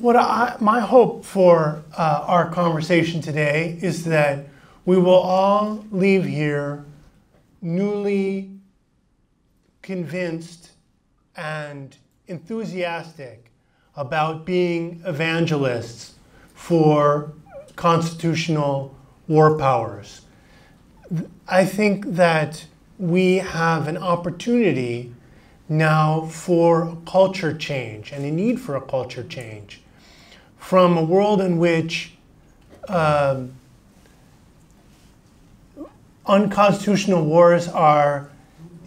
My hope for our conversation today is that we will all leave here newly convinced and enthusiastic about being evangelists for constitutional war powers. I think that we have an opportunity now for a culture change and a need for a culture change from a world in which unconstitutional wars are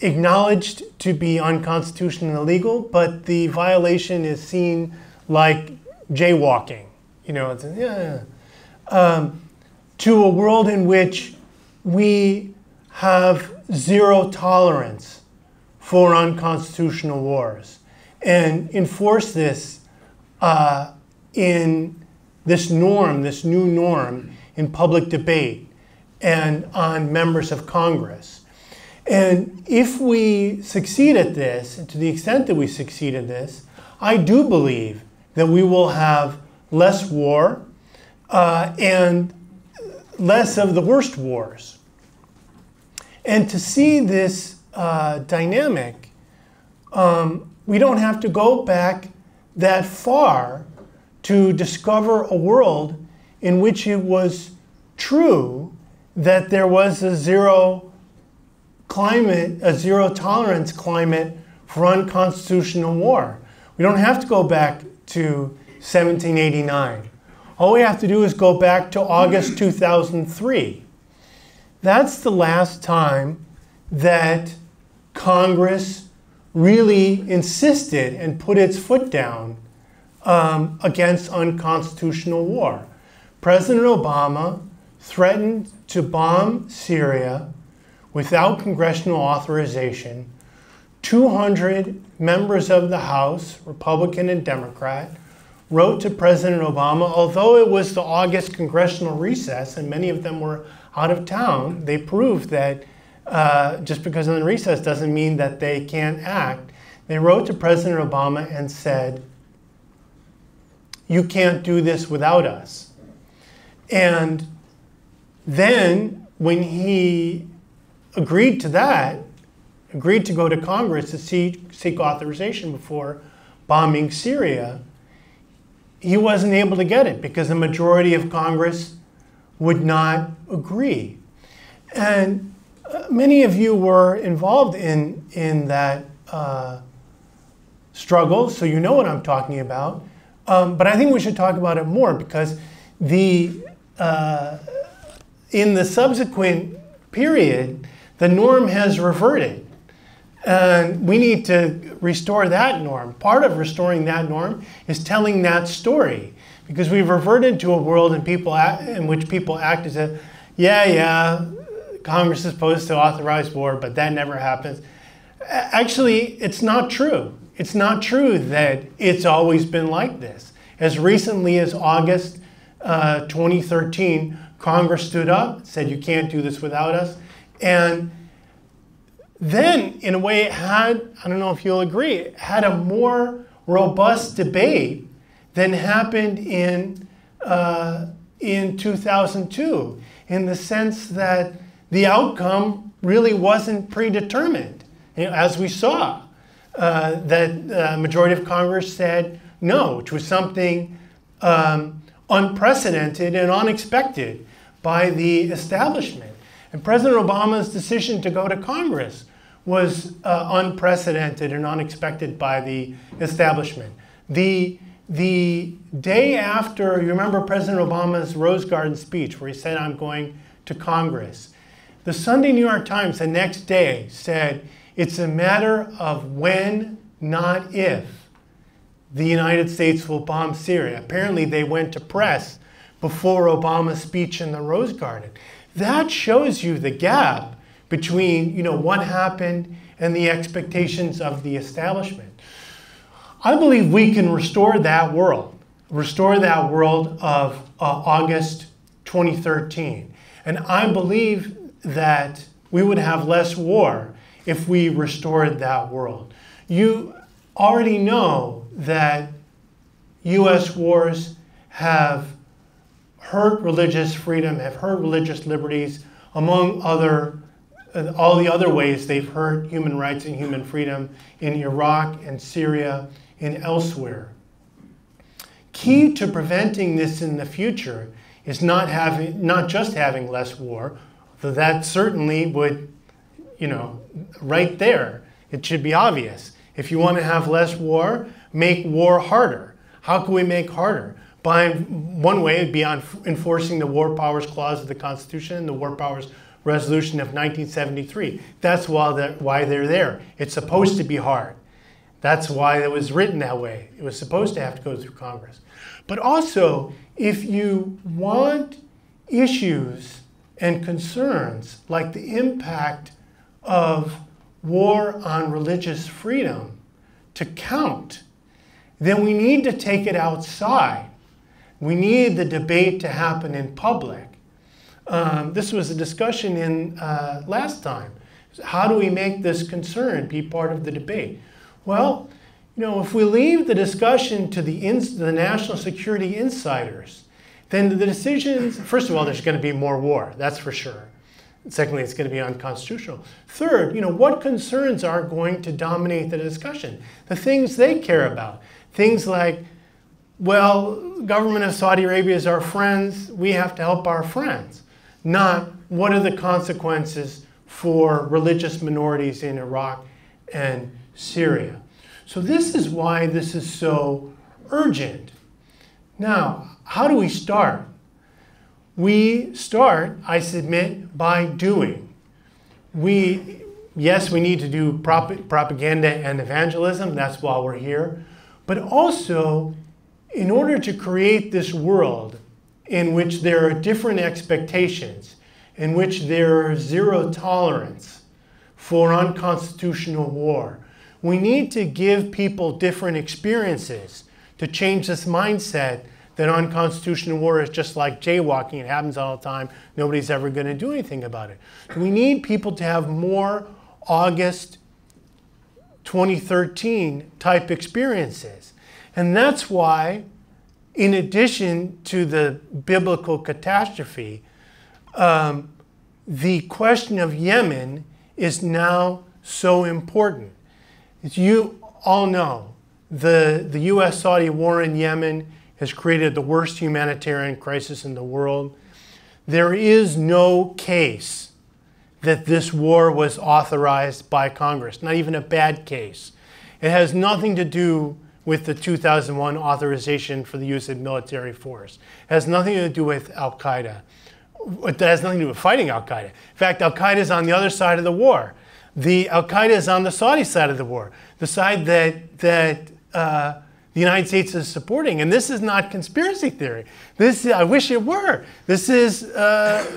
acknowledged to be unconstitutional and illegal, but the violation is seen like jaywalking. You know, it's, to a world in which we have zero tolerance for unconstitutional wars and enforce this in this new norm in public debate and on members of Congress. And if we succeed at this, and to the extent that we succeed at this, I do believe that we will have less war and less of the worst wars. And to see this dynamic, we don't have to go back that far to discover a world in which it was true that there was a zero tolerance climate for unconstitutional war. We don't have to go back to 1789. All we have to do is go back to August 2003. That's the last time that Congress really insisted and put its foot down against unconstitutional war. President Obama threatened to bomb Syria without congressional authorization. 200 members of the House, Republican and Democrat, wrote to President Obama, although it was the August congressional recess and many of them were out of town, they proved that just because they're in recess doesn't mean that they can't act. They wrote to President Obama and said, you can't do this without us. And then when he agreed to that, agreed to go to Congress to seek authorization before bombing Syria, he wasn't able to get it because the majority of Congress would not agree. And many of you were involved in that struggle, so you know what I'm talking about. But I think we should talk about it more because in the subsequent period, the norm has reverted. And we need to restore that norm. Part of restoring that norm is telling that story. Because we've reverted to a world in which people act as if, yeah, Congress is supposed to authorize war, but that never happens. Actually, it's not true. It's not true that it's always been like this. As recently as August 2013, Congress stood up, said you can't do this without us. And then, in a way, it had, I don't know if you'll agree, it had a more robust debate than happened in 2002, in the sense that the outcome really wasn't predetermined. You know, as we saw, that the majority of Congress said no, which was something unprecedented and unexpected by the establishment. And President Obama's decision to go to Congress was unprecedented and unexpected by the establishment. The day after, you remember President Obama's Rose Garden speech where he said, I'm going to Congress. The Sunday New York Times the next day said, it's a matter of when, not if, the United States will bomb Syria. Apparently they went to press before Obama's speech in the Rose Garden. That shows you the gap between, you know, what happened and the expectations of the establishment. I believe we can restore that world of August 2013. And I believe that we would have less war if we restored that world. You already know that U.S. wars have hurt religious freedom, have hurt religious liberties, among all the other ways they've hurt human rights and human freedom in Iraq and Syria and elsewhere. Key to preventing this in the future is not just having less war, though that certainly would, right there, it should be obvious. If you want to have less war, make war harder. How can we make harder? One way would be on enforcing the War Powers Clause of the Constitution and the War Powers Resolution of 1973. That's why they're there. It's supposed to be hard. That's why it was written that way. It was supposed to have to go through Congress. But also, if you want issues and concerns like the impact of war on religious freedom to count, then we need to take it outside. We need the debate to happen in public. This was a discussion in last time. How do we make this concern be part of the debate? Well, if we leave the discussion to the national security insiders, then the decisions, first of all, there's going to be more war, that's for sure. Secondly, it's going to be unconstitutional. Third, what concerns are going to dominate the discussion? The things they care about. Things like, well, the government of Saudi Arabia is our friends, we have to help our friends. Not what are the consequences for religious minorities in Iraq and Syria. So this is why this is so urgent. Now, how do we start? We start, I submit, by doing. Yes, we need to do propaganda and evangelism, that's why we're here. But also, in order to create this world in which there are different expectations, in which there is zero tolerance for unconstitutional war, we need to give people different experiences to change this mindset that unconstitutional war is just like jaywalking. It happens all the time. Nobody's ever going to do anything about it. We need people to have more August 2013 type experiences. And that's why, in addition to the biblical catastrophe, the question of Yemen is now so important. As you all know, the U.S.-Saudi war in Yemen has created the worst humanitarian crisis in the world. There is no case that this war was authorized by Congress, not even a bad case. It has nothing to do with the 2001 authorization for the use of military force. It has nothing to do with Al-Qaeda. It has nothing to do with fighting Al-Qaeda. In fact, Al-Qaeda is on the other side of the war. Al-Qaeda is on the Saudi side of the war, the side that the United States is supporting. And this is not conspiracy theory. I wish it were. This has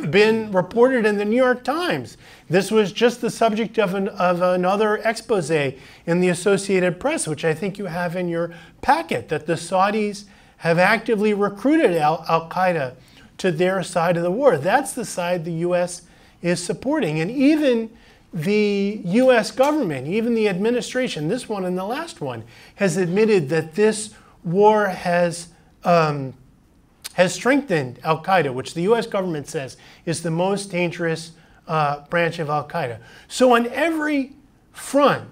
been reported in the New York Times. This was just the subject of another expose in the Associated Press, which I think you have in your packet, that the Saudis have actively recruited Al-Qaeda to their side of the war. That's the side the U.S. is supporting. And even the U.S. government, even the administration, this one and the last one, has admitted that this war has strengthened Al-Qaeda, which the U.S. government says is the most dangerous branch of Al-Qaeda. So on every front,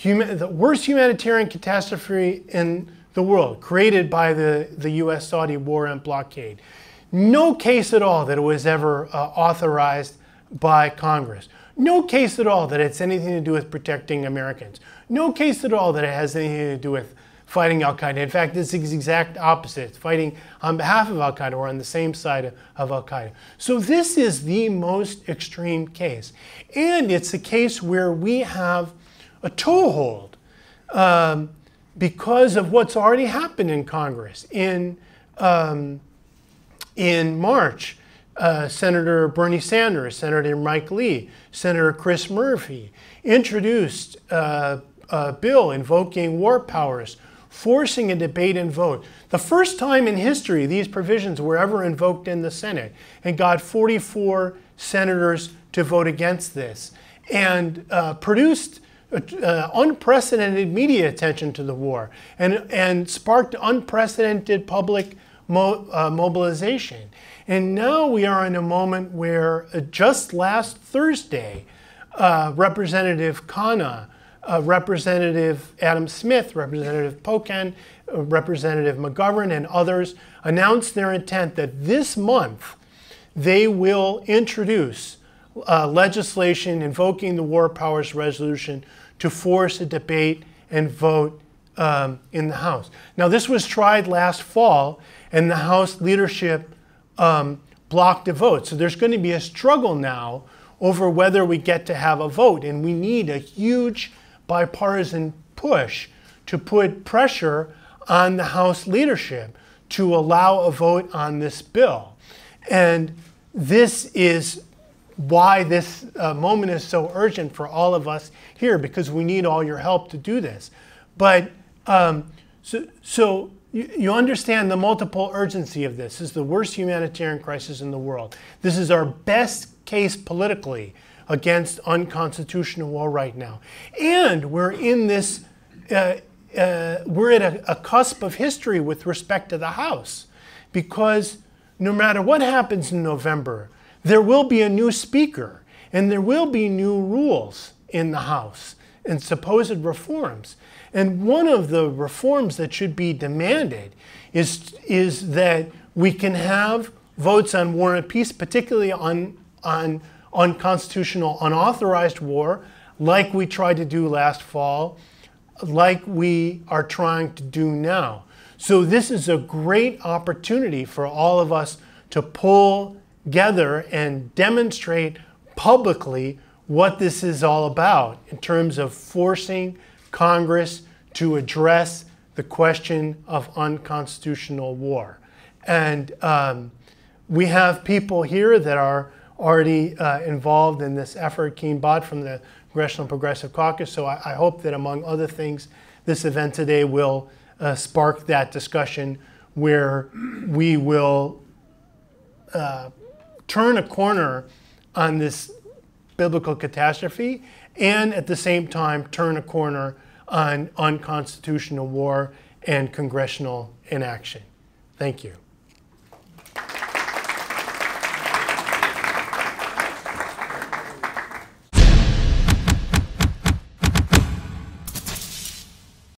the worst humanitarian catastrophe in the world, created by the U.S.-Saudi war and blockade, no case at all that it was ever authorized by Congress. No case at all that it's anything to do with protecting Americans. No case at all that it has anything to do with fighting Al-Qaeda. In fact, it's the exact opposite. It's fighting on behalf of Al-Qaeda or on the same side of Al-Qaeda. So this is the most extreme case. And it's a case where we have a toehold because of what's already happened in Congress. In March, Senator Bernie Sanders, Senator Mike Lee, Senator Chris Murphy introduced a bill invoking war powers, forcing a debate and vote. The first time in history these provisions were ever invoked in the Senate, and got 44 senators to vote against this, and produced unprecedented media attention to the war and sparked unprecedented public mobilization. And now we are in a moment where just last Thursday, Representative Khanna, Representative Adam Smith, Representative Pocan, Representative McGovern, and others announced their intent that this month they will introduce legislation invoking the War Powers Resolution to force a debate and vote in the House. Now, this was tried last fall, and the House leadership blocked a vote. So there's going to be a struggle now over whether we get to have a vote, and we need a huge bipartisan push to put pressure on the House leadership to allow a vote on this bill. And this is why this moment is so urgent for all of us here, because we need all your help to do this. But so you understand the multiple urgency of this. This is the worst humanitarian crisis in the world. This is our best case politically against unconstitutional war right now. And we're in this, we're at a cusp of history with respect to the House, because no matter what happens in November, there will be a new speaker and there will be new rules in the House and supposed reforms. And one of the reforms that should be demanded is that we can have votes on war and peace, particularly on unconstitutional, unauthorized war, like we tried to do last fall, like we are trying to do now. So this is a great opportunity for all of us to pull together and demonstrate publicly what this is all about in terms of forcing Congress to address the question of unconstitutional war. And we have people here that are already involved in this effort. Keen Bott from the Congressional Progressive Caucus. So I hope that, among other things, this event today will spark that discussion where we will turn a corner on this biblical catastrophe and at the same time turn a corner on unconstitutional war and congressional inaction. Thank you.